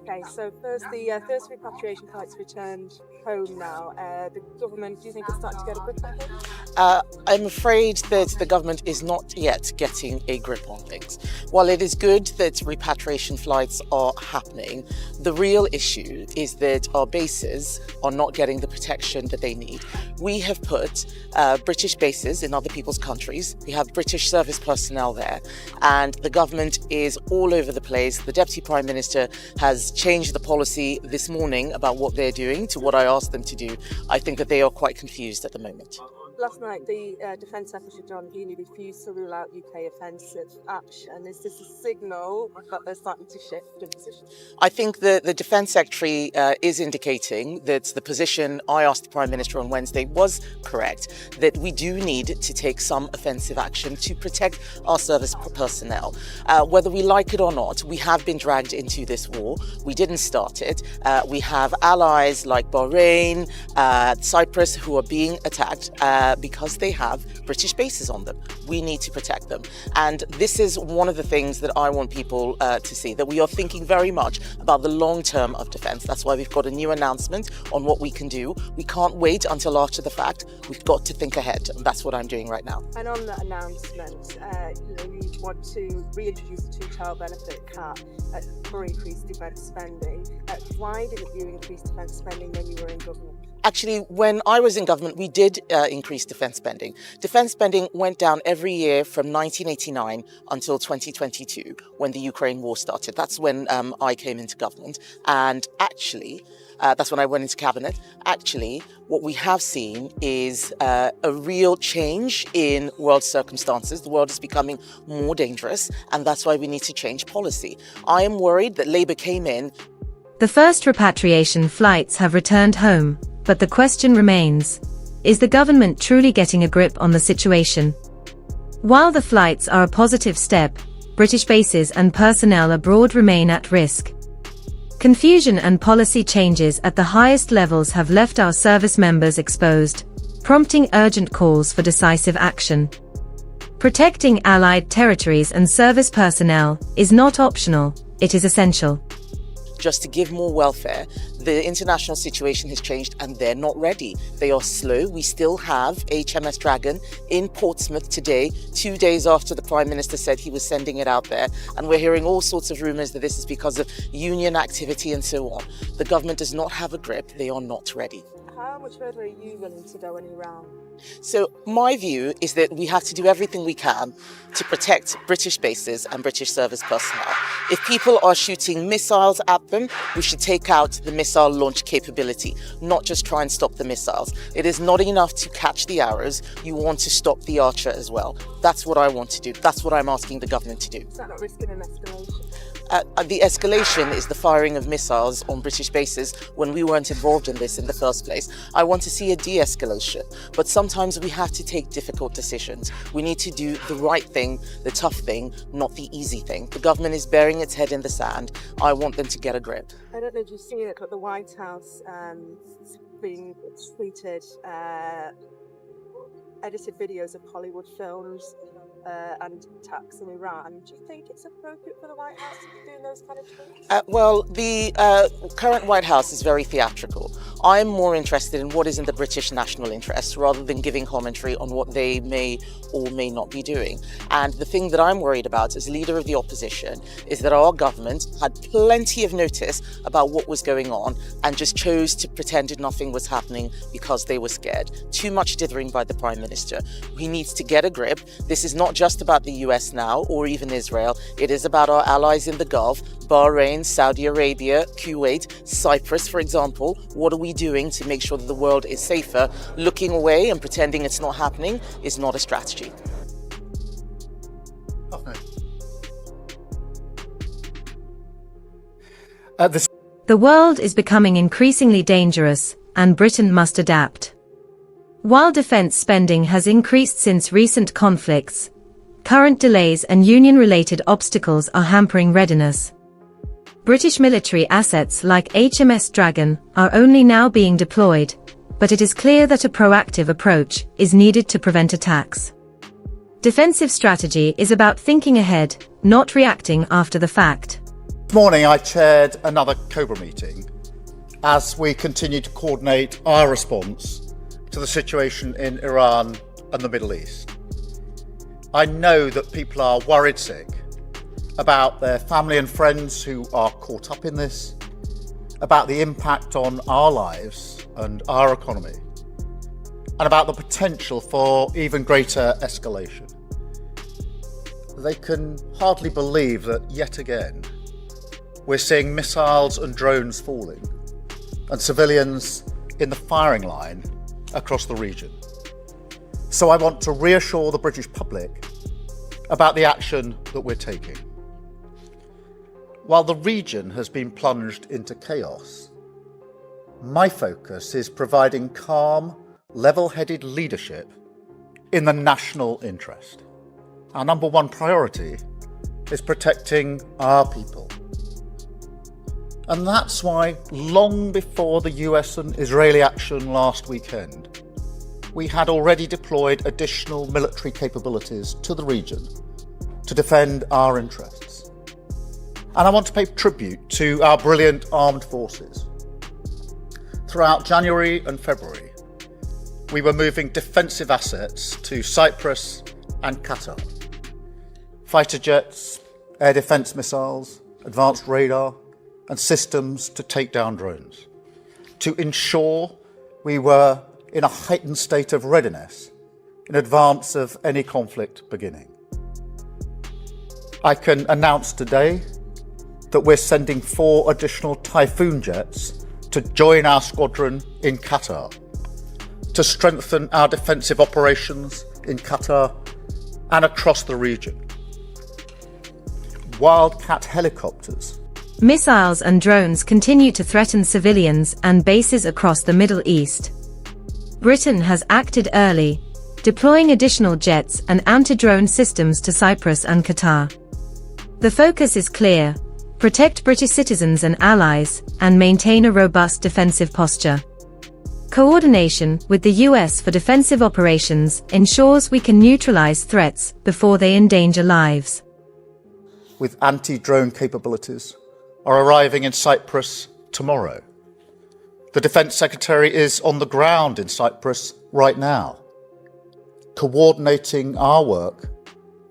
Okay, so first, the first repatriation flights returned home now. The government, do you think, is starting to get a grip on things? I'm afraid that the government is not yet getting a grip on things. While it is good that repatriation flights are happening, the real issue is that our bases are not getting the protection that they need. We have put British bases in other people's countries. We have British service personnel there, and the government is all over the place. The Deputy Prime Minister has changed the policy this morning about what they're doing to what I asked them to do. I think that they are quite confused at the moment. Last night, the Defence Secretary John Healey refused to rule out UK offensive action. Is this a signal that they're starting to shift in position? I think the Defence Secretary is indicating that the position I asked the Prime Minister on Wednesday was correct, that we do need to take some offensive action to protect our service personnel. Whether we like it or not, we have been dragged into this war. We didn't start it. We have allies like Bahrain, Cyprus, who are being attacked because they have British bases on them. We need to protect them. And this is one of the things that I want people to see, that we are thinking very much about the long term of defence. That's why we've got a new announcement on what we can do. We can't wait until after the fact. We've got to think ahead. And that's what I'm doing right now. And on that announcement, you want to reintroduce a two-child benefit cap for increased defence spending. Why didn't you increase defence spending when you were in government? Actually, when I was in government, we did increase defence spending. Defence spending went down every year from 1989 until 2022, when the Ukraine war started. That's when I came into government. And actually, that's when I went into cabinet. Actually, what we have seen is a real change in world circumstances. The world is becoming more dangerous, and that's why we need to change policy. I am worried that Labour came in. The first repatriation flights have returned home. But the question remains, is the government truly getting a grip on the situation? While the flights are a positive step, British bases and personnel abroad remain at risk. Confusion and policy changes at the highest levels have left our service members exposed, prompting urgent calls for decisive action. Protecting allied territories and service personnel is not optional, it is essential. Just to give more welfare, the international situation has changed and they're not ready. They are slow. We still have HMS Dragon in Portsmouth today, 2 days after the Prime Minister said he was sending it out there. And we're hearing all sorts of rumours that this is because of union activity and so on. The government does not have a grip. They are not ready. How much further are you willing to go in Iran? So my view is that we have to do everything we can to protect British bases and British service personnel. If people are shooting missiles at them, we should take out the missile launch capability, not just try and stop the missiles. It is not enough to catch the arrows. You want to stop the archer as well. That's what I want to do. That's what I'm asking the government to do. Is that not risking an escalation? The escalation is the firing of missiles on British bases when we weren't involved in this in the first place. I want to see a de-escalation, but sometimes we have to take difficult decisions. We need to do the right thing, the tough thing, not the easy thing. The government is burying its head in the sand. I want them to get a grip. I don't know if you've seen it, but the White House being tweeted edited videos of Hollywood films and attacks in Iran. Do you think it's appropriate for the White House to be doing those kind of things? Well, the current White House is very theatrical. I'm more interested in what is in the British national interest rather than giving commentary on what they may or may not be doing. And the thing that I'm worried about as leader of the opposition is that our government had plenty of notice about what was going on and just chose to pretend nothing was happening because they were scared. Too much dithering by the Prime Minister. He needs to get a grip. This is not just about the US now or even Israel. It is about our allies in the Gulf, Bahrain, Saudi Arabia, Kuwait, Cyprus, for example. What are we doing to make sure that the world is safer? Looking away and pretending it's not happening is not a strategy. The world is becoming increasingly dangerous, and Britain must adapt. While defence spending has increased since recent conflicts, current delays and union-related obstacles are hampering readiness. British military assets like HMS Dragon are only now being deployed, but it is clear that a proactive approach is needed to prevent attacks. Defensive strategy is about thinking ahead, not reacting after the fact. morning I chaired another COBRA meeting as we continue to coordinate our response to the situation in Iran and the Middle East. I know that people are worried sick about their family and friends who are caught up in this, about the impact on our lives and our economy, and about the potential for even greater escalation. They can hardly believe that yet again we're seeing missiles and drones falling and civilians in the firing line across the region. So I want to reassure the British public about the action that we're taking. While the region has been plunged into chaos, my focus is providing calm, level-headed leadership in the national interest. Our number one priority is protecting our people. And that's why, long before the US and Israeli action last weekend, we had already deployed additional military capabilities to the region to defend our interests. And I want to pay tribute to our brilliant armed forces. Throughout January and February, we were moving defensive assets to Cyprus and Qatar. Fighter jets, air defence missiles, advanced radar, and systems to take down drones, to ensure we were in a heightened state of readiness in advance of any conflict beginning. I can announce today that we're sending 4 additional Typhoon jets to join our squadron in Qatar, to strengthen our defensive operations in Qatar and across the region. Wildcat helicopters. Missiles and drones continue to threaten civilians and bases across the Middle East. Britain has acted early, deploying additional jets and anti-drone systems to Cyprus and Qatar. The focus is clear: protect British citizens and allies, and maintain a robust defensive posture. Coordination with the US for defensive operations ensures we can neutralize threats before they endanger lives. With anti-drone capabilities are arriving in Cyprus tomorrow. The Defence Secretary is on the ground in Cyprus right now, coordinating our work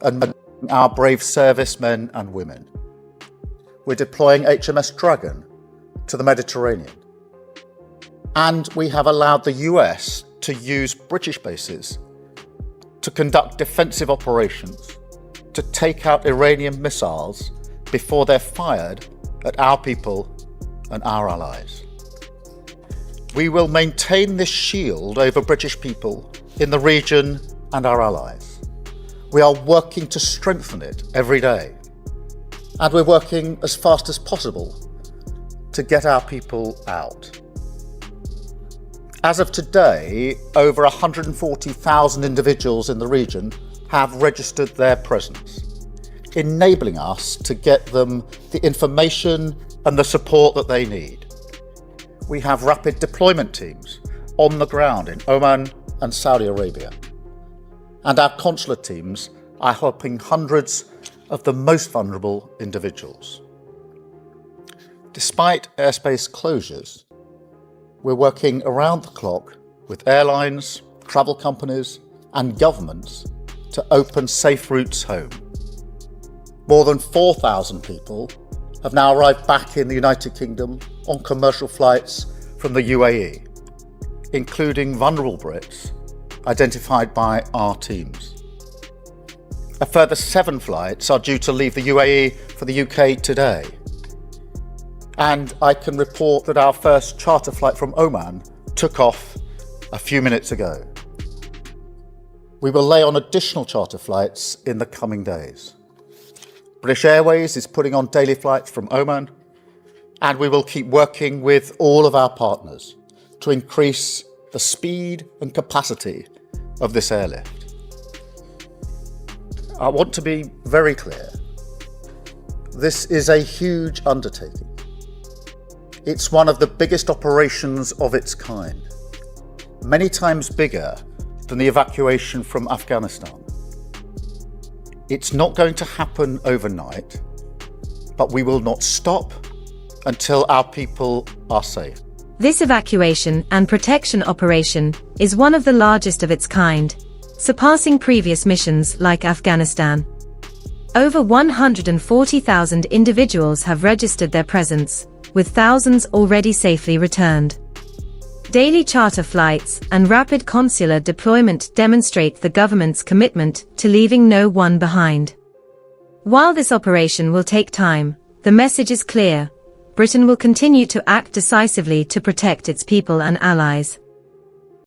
and our brave servicemen and women. We're deploying HMS Dragon to the Mediterranean. And we have allowed the US to use British bases to conduct defensive operations to take out Iranian missiles before they're fired at our people and our allies. We will maintain this shield over British people in the region and our allies. We are working to strengthen it every day. And we're working as fast as possible to get our people out. As of today, over 140,000 individuals in the region have registered their presence, enabling us to get them the information and the support that they need. We have rapid deployment teams on the ground in Oman and Saudi Arabia. And our consular teams are helping hundreds of the most vulnerable individuals. Despite airspace closures, we're working around the clock with airlines, travel companies, and governments to open safe routes home. More than 4,000 people have now arrived back in the United Kingdom on commercial flights from the UAE, including vulnerable Brits identified by our teams. A further 7 flights are due to leave the UAE for the UK today. And I can report that our first charter flight from Oman took off a few minutes ago. We will lay on additional charter flights in the coming days. British Airways is putting on daily flights from Oman, and we will keep working with all of our partners to increase the speed and capacity of this airlift. I want to be very clear. This is a huge undertaking. It's one of the biggest operations of its kind, many times bigger than the evacuation from Afghanistan. It's not going to happen overnight, but we will not stop until our people are safe. This evacuation and protection operation is one of the largest of its kind, surpassing previous missions like Afghanistan. Over 140,000 individuals have registered their presence, with thousands already safely returned. Daily charter flights and rapid consular deployment demonstrate the government's commitment to leaving no one behind. While this operation will take time, the message is clear: Britain will continue to act decisively to protect its people and allies.